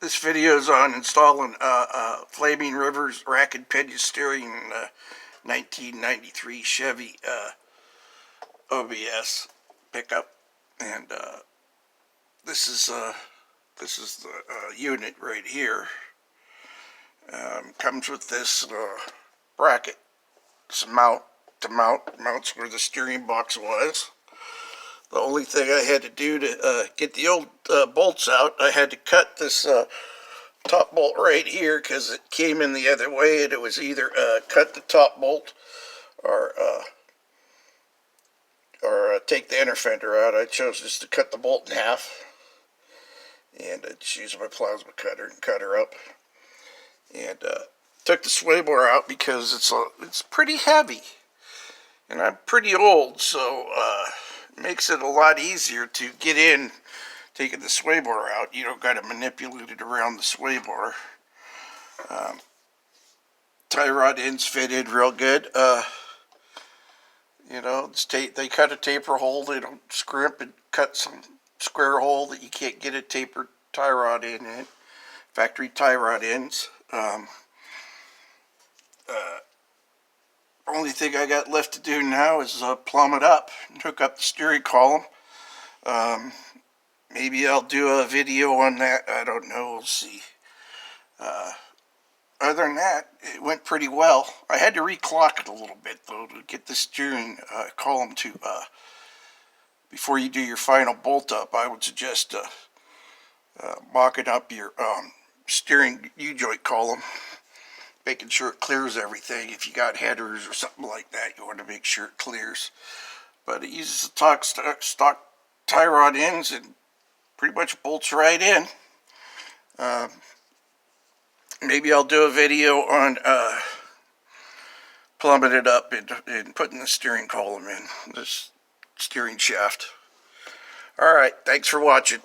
This video is on installing Flaming River's rack and pinion steering 1993 Chevy OBS pickup, and this is the unit right here. Comes with this bracket, some mounts where the steering box was. The only thing I had to do to get the old bolts out, I had to cut this top bolt right here because it came in the other way, and it was either cut the top bolt or take the inner fender out. I chose just to cut the bolt in half, and I just used my plasma cutter and cut her up. And took the sway bar out because it's pretty heavy, and I'm pretty old, so it makes it a lot easier to get in. Taking the sway bar out, you don't got to manipulate it around the sway bar. Tie rod ends fit in real good. You know, they cut a taper hole. They don't scrimp and cut some square hole that you can't get a tapered tie rod in it. Factory tie rod ends. Only thing I got left to do now is plumb it up and hook up the steering column. Maybe I'll do a video on that. I don't know. We'll see. Other than that, it went pretty well. I had to reclock it a little bit, though, to get the steering column to... before you do your final bolt up, I would suggest mocking up your steering U-joint column, making sure it clears everything. If you got headers or something like that, you want to make sure it clears. But it uses the stock tie rod ends and pretty much bolts right in. Maybe I'll do a video on plumbing it up and putting the steering column in, this steering shaft. Alright, thanks for watching.